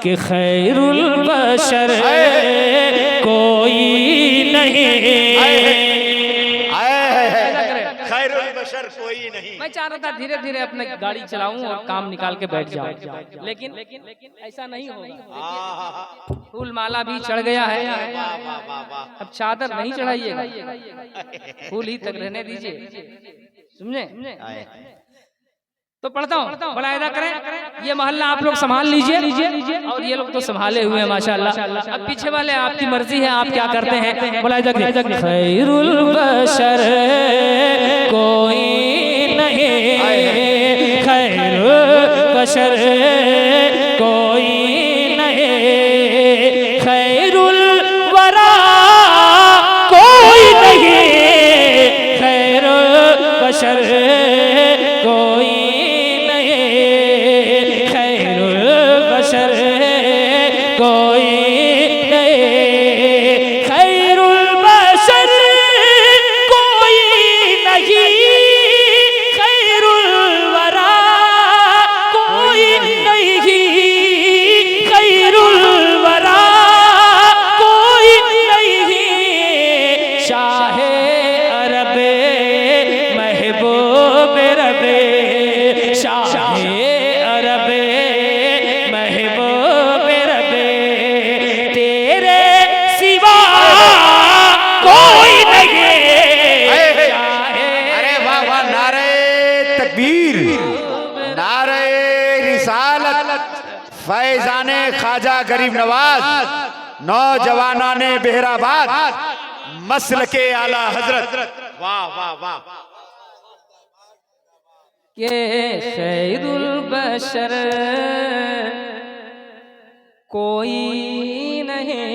कि खैरुल बशर कोई नहीं, कोई नहीं। मैं चाह रहा था धीरे धीरे अपने गाड़ी चलाऊं और काम निकाल के बैठ जाऊं, लेकिन ऐसा नहीं होगा। फूल माला भी चढ़ गया है, अब चादर नहीं चढ़ाइएगा, फूल ही तक रहने दीजिए, समझे। तो पढ़ता हूँ, बड़ा अदा करें। ये मोहल्ला आप लोग संभाल लीजिए, और ये लोग तो संभाले हुए हैं माशाअल्लाह। अब पीछे वाले आपकी मर्जी है, आप क्या करते हैं। बड़ा अदा करें। खैरुल बशर कोई नहीं, खैरुल बशर कोई नहीं, खैरुल वरा कोई नहीं, खैरुल बशर कोई कोई नहीं, खैरुल बशर कोई नहीं, खैरुल वरा कोई नहीं, खैरुल वरा कोई नहीं, शाहे अरबे महबूब रबे, शाहे अरबे फैजाने ख्वाजा गरीब नवाज, नौजवाना ने बेहराबाद, मसल के आला हजरत। वाह वाह वाह। के खैरुल बशर कोई नहीं।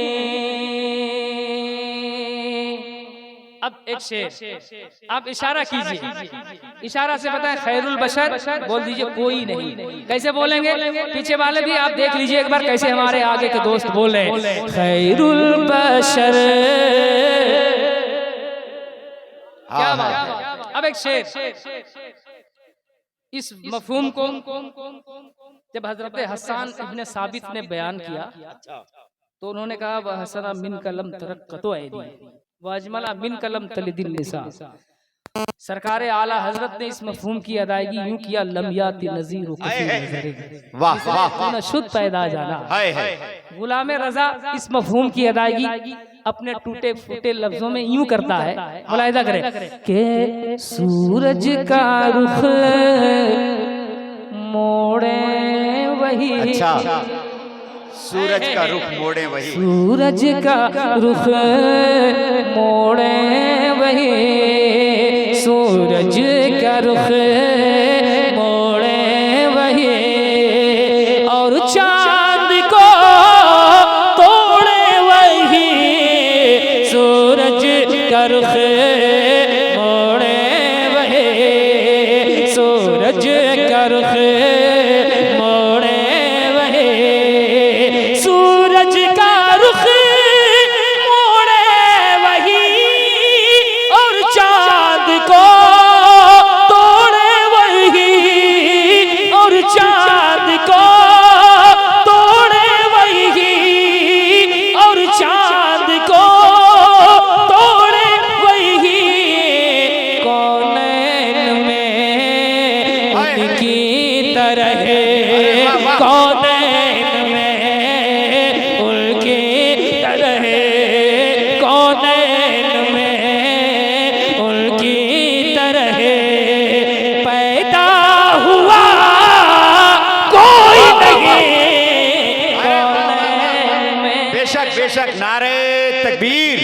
अब एक शेर, आप इशारा कीजिए, इशारा से बताएं खैरुल बशर, बोल दीजिए कोई नहीं। कैसे बोलेंगे, पीछे वाले भी आप देख लीजिए एक बार कैसे हमारे आगे के दोस्त बोल रहे हैं। खैरुल बशर, क्या बात है। अब एक शेर, इस मफहूम को जब हजरत हसन इब्ने साबित ने बयान किया तो उन्होंने कहा वह हसना मिन कलम तरक्कतो ऐदी वाजमला मिन कलम तलिदिन निसा। सरकार आला हजरत ने इस मफहूम की अदायगी यूं किया, लम्याति नज़ीर वाह वाह, शुद्ध पैदा जाना। गुलाम रजा इस मफहूम की अदायगी अपने टूटे फूटे लफ्जों में यूं करता है, मुलाहिजा करें कि सूरज का रुख मोड़े वही, अच्छा, सूरज का रुख मोड़े वही, सूरज का रुख मोड़े वही, सूरज का रुख मोड़े वही, और चांद को तोड़े वही, सूरज का रुख मोड़े वही, सूरज का रुख मोड़े वही, सूरज का रुख मोड़े वही, और चांद को तोड़े वही, और चांद को तोड़े वही, और चांद को तोड़े वही, कौनैन में उनकी तरह, कौनैन में उनकी तरह, कौनैन में उनकी तरह पैदा हुआ कोई नहीं, कौनैन में। बेशक बेशक, नारे तकबीर,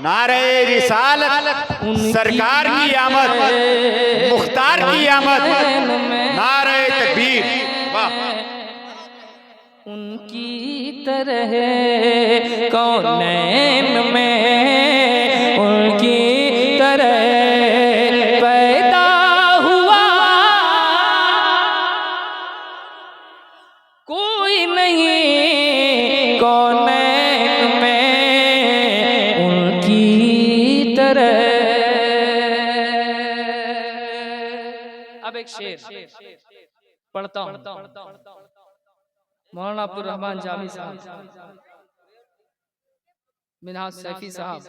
नारे रिसालत, सरकार की आमद, मुख्तार की आमद, नारे तकबीर। वाह, उनकी तरह कौनैन में उनकी तरह पैदा हुआ कोई नहीं, कौनैन में उनकी तरह। अब एक शेर पढ़ता हूँ, मौलाना अब्दुल रहमान जामी साहब, मिनहाज सैफी साहब,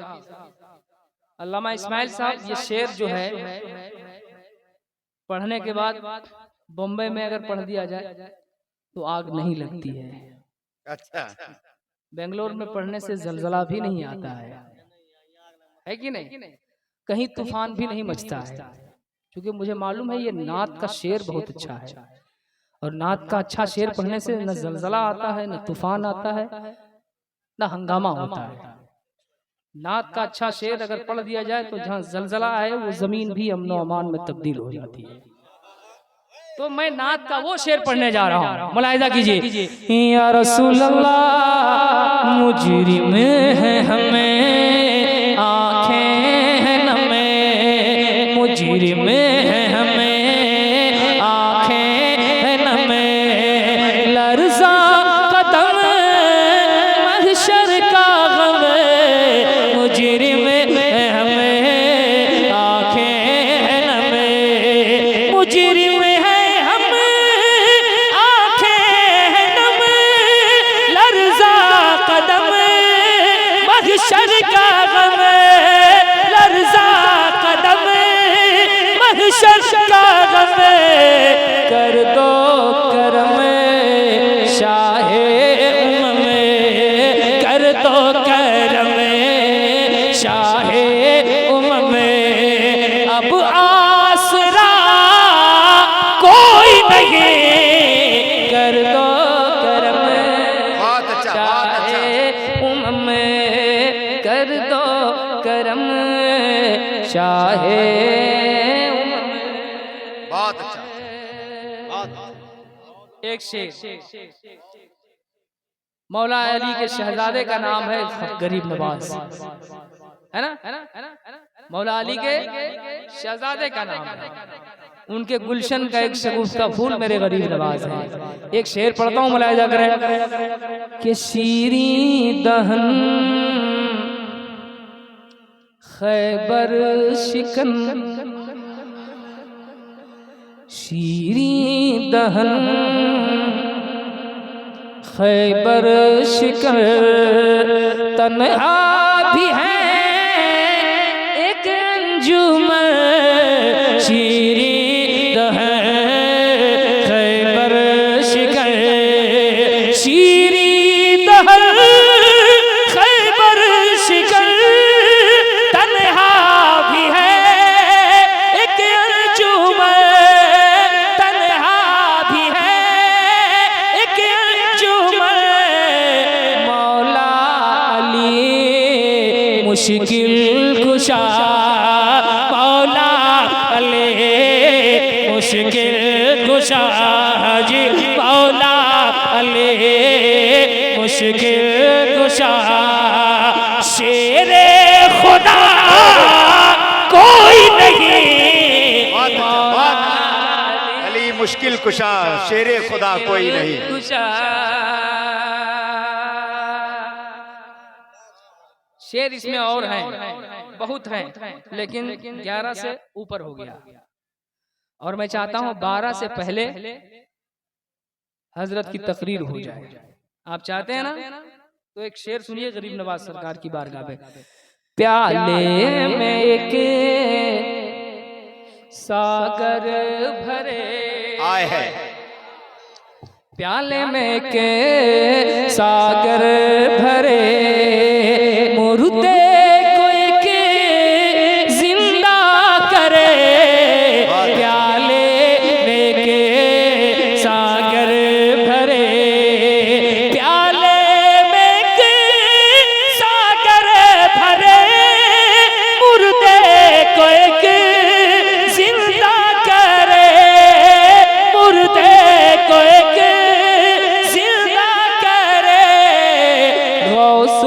अल्लामा इस्माइल साहब। ये शेर जो है पढ़ने के बाद बम्बई में अगर पढ़ दिया जाए तो आग नहीं लगती है। अच्छा, बेंगलोर में पढ़ने से जलजला भी नहीं आता है कि नहीं? कहीं तूफान भी नहीं मचता है, क्योंकि मुझे मालूम है ये नात का शेर बहुत अच्छा है, और नात का अच्छा शेर पढ़ने से न जलजला आता है, न तूफान आता है, न हंगामा होता है। नात का अच्छा शेर अगर पढ़ दिया जाए तो जहाँ जलजला है वो जमीन भी अमन अमान में तब्दील हो जाती है। तो मैं नात का वो शेर पढ़ने जा रहा हूँ, मुलाहिजा कीजिए। या रसूल अल्लाह मुजरिम है हमें आँखें नमे, मुजरिम है हमें आँखें नमे, लर्ज़ा कदम महशर का गम, मुजरिम है हमें आँखें नमे, मुजरिम है हम आँखें नम, लर्ज़ा कदम महशर का गम, लर्ज़ा कदम महशर का गम, कर दो करम शाहे उम्म में, कर दो करम शाहे उम्म में, अब आसरा कोई नहीं, कर दो करम बहुत अच्छा, बहुत अच्छा। शाहे उम्म में, कर दो करम शाहे उम्म में। बहुत अच्छा, बहुत अच्छा। एक शेर मौला अली के शहजादे का नाम है गरीब नवाज, है ना? मौला अली के शहजादे का नाम है, उनके गुलशन का एक शगुफ्ता फूल मेरे गरीब नवाज है। एक शेर पढ़ता हूँ, मुलाहिजा करें कि शीरी दहन खैबर शिकन, शीरी दहन खैबर शिकन, तन्हा भी है एक अंजुमन, शीरी दहन खैबर शिकन, शीरी दहन खैबर शिकन, तन्हा भी है एक अंजुमन, तन्हा भी है एक अंजुमन, मौला अली मुश्किल कुशा, मौला अली मुश्किल कुशा जी, मौला अली मुश्किल कुशा, शेरे खुदा कोई नहीं, बहुत अच्छा, बहुत अच्छा। अली मुश्किल कुशा, शेरे खुदा कोई नहीं। कुशा। शेर इसमें और हैं, बहुत हैं, लेकिन 11 से ऊपर हो गया, और मैं चाहता हूं 12 से पहले हजरत की तकरीर हो जाए। आप चाहते हैं ना? तो एक शेर सुनिए गरीब नवाज सरकार की बारगाह में। प्याले में एक सागर भरे, आए है प्याले में के सागर भरे, मुर्दे को एक जिंदा करे, प्याले में के सागर भरे, प्याले में के सागर भरे, मुर्दे को एक जिंदा करे, मुर्दे को एक जिंदा करे, गौस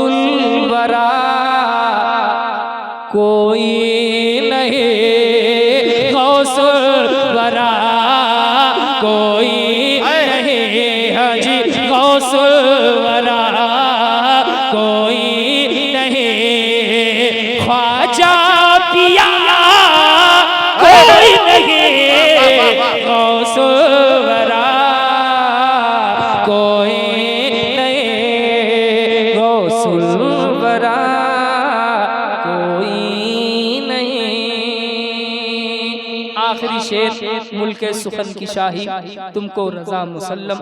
आखिरी शेर मुल्के सुखन की शाही, तुमको रजा मुसल्लम,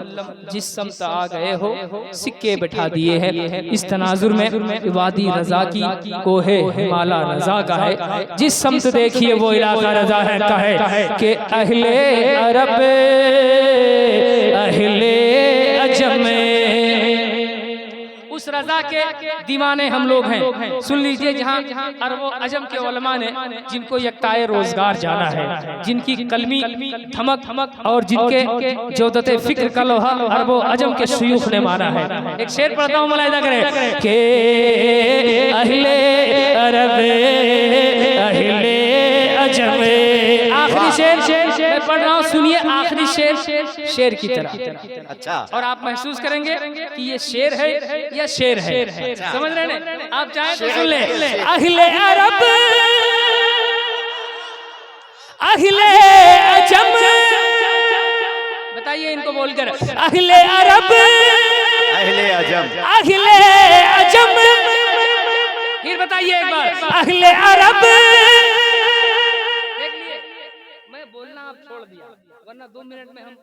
जिस समत आ गए हो सिक्के बैठा दिए हैं। इस तनाजुर में वादी रजा की कोहे हिमाला रजा का है, जिस समत देखिए वो इलाका रजा है का है कि अहले अरब अहले अजम, उस रजा के दीवाने हम लोग हैं। सुन लीजिए, जहाँ अरबो अजम के उलमा ने जिनको यक्ताए रोजगार जाना है, जिनकी कलमी धमक और जिनके जोदते फिक्र का लोहा अरबो अजम के शयूख ने मारा है। एक शेर पढ़ता हूँ, मुलाहिजा करें के अहले अरब अहले अजम। आखिरी शेर पढ़ रहा हूँ, सुनिए आखिरी शेर की तरह। अच्छा, और आप महसूस करेंगे कि ये शेर है या शेर है। समझ रहे हैं? आप चाहें तो सुन ले। अहले अरब अहले अजम, बताइए इनको बोलकर, अहले अरब अहले अजम अहले अजम। फिर बताइए एक बार, अहले अरब। देख लिए, मैं बोलना आप छोड़ दिया, वरना 2 मिनट में हम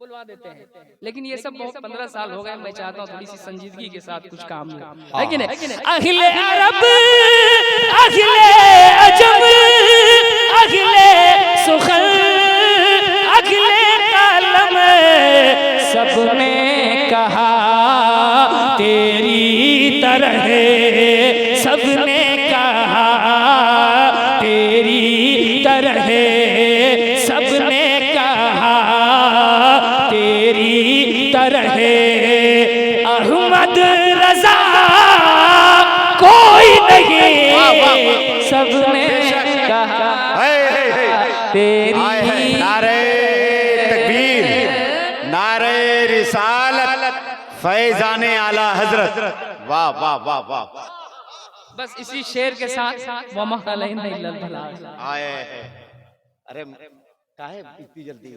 बुलवा देते हैं। लेकिन ये सब बहुत 15 साल हो गए, मैं चाहता हूँ थोड़ी सी संजीदगी के साथ कुछ काम है कि नहीं? अहले अरब अहले अजम अहले सुखन अहले कालम, सबने कहा तेरी तरह, सबने कहा तेरी तरह, सबने कहा तेरी तरह, अहमद रजा कोई नहीं, सबने कहा तेरी। नारे तकबीर, नारे रिसालत, फैजाने आला हजरत। वाह वाह वाह वाह। बस इसी शेर के साथ वमा अलैना इल्लल बलाग। आए, अरे काहे इतनी जल्दी?